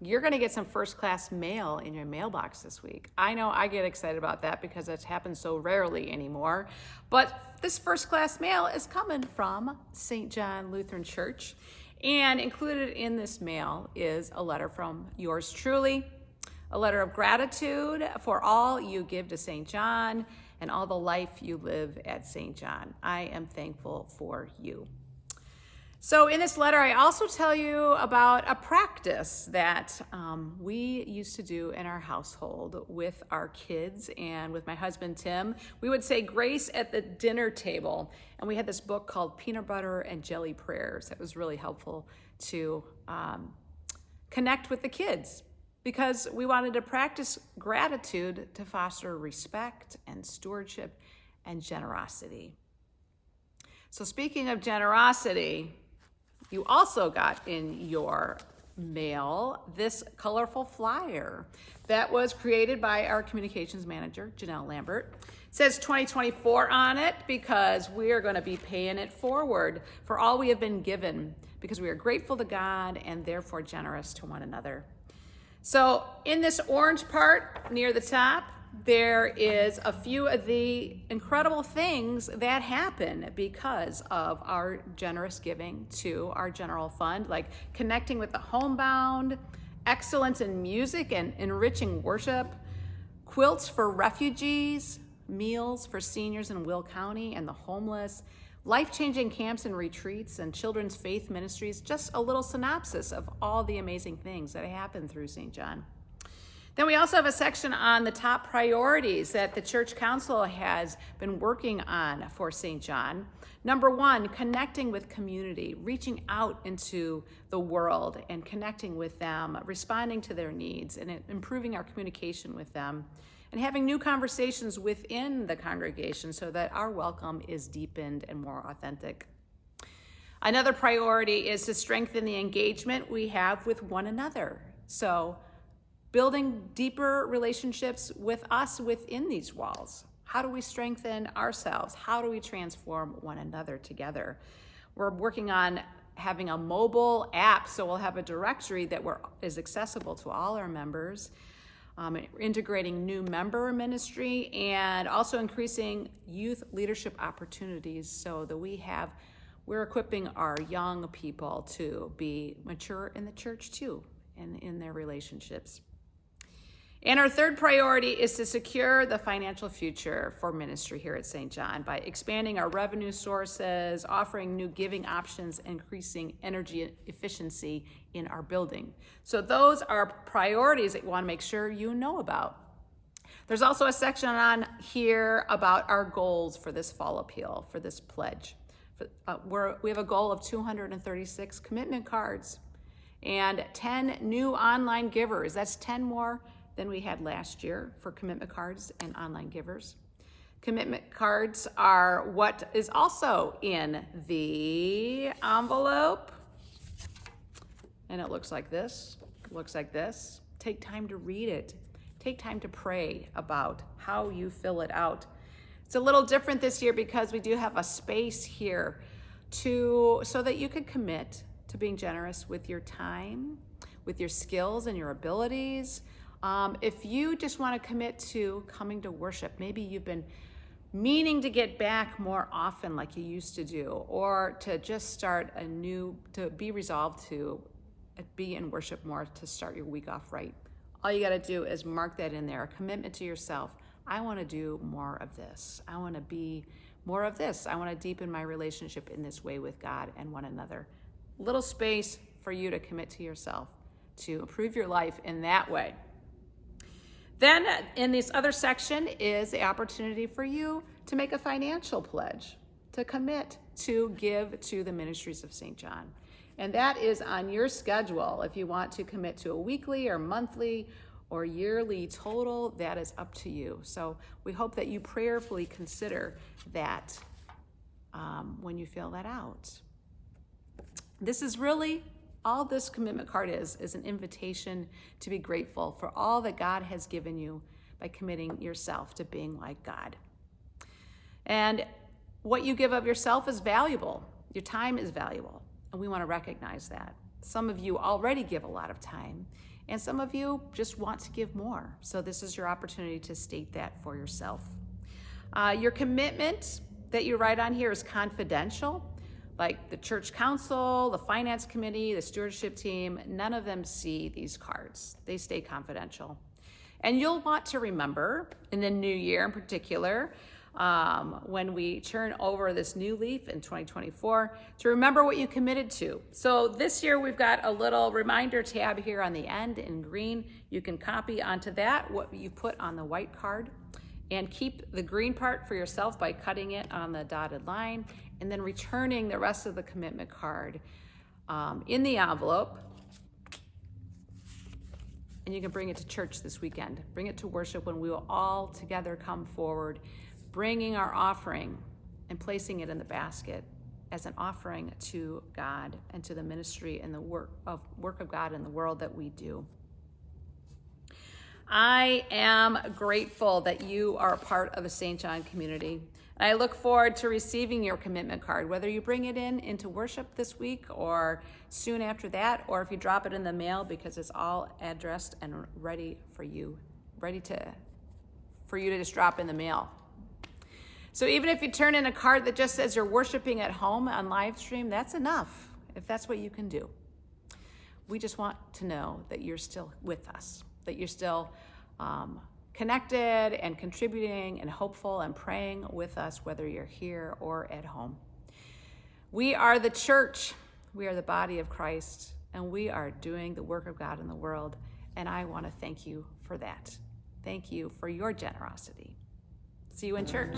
you're going to get some first-class mail in your mailbox this week. I know I get excited about that because it happens so rarely anymore. But this first-class mail is coming from St. John Lutheran Church. And included in this mail is a letter from yours truly, a letter of gratitude for all you give to St. John and all the life you live at St. John. I am thankful for you. So in this letter, I also tell you about a practice that we used to do in our household with our kids and with my husband, Tim. We would say grace at the dinner table. And we had this book called Peanut Butter and Jelly Prayers that was really helpful to connect with the kids because we wanted to practice gratitude to foster respect and stewardship and generosity. So speaking of generosity, you also got in your mail this colorful flyer that was created by our communications manager, Janelle Lambert. It says 2024 on it because we are going to be paying it forward for all we have been given because we are grateful to God and therefore generous to one another. So in this orange part near the top, there is a few of the incredible things that happen because of our generous giving to our general fund, like connecting with the homebound, excellence in music and enriching worship, quilts for refugees, meals for seniors in Will County and the homeless, life-changing camps and retreats, and children's faith ministries. Just a little synopsis of all the amazing things that happen through St. John. Then we also have a section on the top priorities that the Church Council has been working on for St. John. Number one, connecting with community, reaching out into the world and connecting with them, responding to their needs and improving our communication with them, and having new conversations within the congregation so that our welcome is deepened and more authentic. Another priority is to strengthen the engagement we have with one another. So building deeper relationships with us within these walls. How do we strengthen ourselves? How do we transform one another together? We're working on having a mobile app, so we'll have a directory that is accessible to all our members, integrating new member ministry, and also increasing youth leadership opportunities so that we're equipping our young people to be mature in the church too, and in their relationships. And our third priority is to secure the financial future for ministry here at St. John by expanding our revenue sources, offering new giving options, increasing energy efficiency in our building. So those are priorities that you want to make sure you know about. There's also a section on here about our goals for this fall appeal, for this pledge. We have a goal of 236 commitment cards and 10 new online givers. That's 10 more than we had last year for commitment cards and online givers. Commitment cards are what is also in the envelope. And it looks like this, Take time to read it. Take time to pray about how you fill it out. It's a little different this year because we do have a space here so that you can commit to being generous with your time, with your skills and your abilities. If you just want to commit to coming to worship, maybe you've been meaning to get back more often like you used to do, or to just to be resolved to be in worship more, to start your week off right. All you got to do is mark that in there, a commitment to yourself. I want to do more of this. I want to be more of this. I want to deepen my relationship in this way with God and one another. Little space for you to commit to yourself, to improve your life in that way. Then in this other section is the opportunity for you to make a financial pledge, to commit to give to the ministries of St. John. And that is on your schedule. If you want to commit to a weekly or monthly or yearly total, that is up to you. So we hope that you prayerfully consider that when you fill that out. This is really all this commitment card is an invitation to be grateful for all that God has given you by committing yourself to being like God. And what you give of yourself is valuable. Your time is valuable, and we want to recognize that. Some of you already give a lot of time, And some of you just want to give more. So this is your opportunity to state that for yourself. Your commitment that you write on here is confidential. Like the church council, the finance committee, the stewardship team, none of them see these cards. They stay confidential. And you'll want to remember in the new year in particular, when we turn over this new leaf in 2024, to remember what you committed to. So this year we've got a little reminder tab here on the end in green. You can copy onto that what you put on the white card and keep the green part for yourself by cutting it on the dotted line and then returning the rest of the commitment card in the envelope. And you can bring it to church this weekend. Bring it to worship when we will all together come forward, bringing our offering and placing it in the basket as an offering to God and to the ministry and the work of God in the world that we do. I am grateful that you are a part of a St. John community. And I look forward to receiving your commitment card, whether you bring it into worship this week or soon after that, or if you drop it in the mail, because it's all addressed and ready for you to just drop in the mail. So even if you turn in a card that just says you're worshiping at home on live stream, that's enough, if that's what you can do. We just want to know that you're still with us, that you're still connected and contributing and hopeful and praying with us, whether you're here or at home. We are the church. We are the body of Christ, and we are doing the work of God in the world. And I want to thank you for that. Thank you for your generosity. See you in church.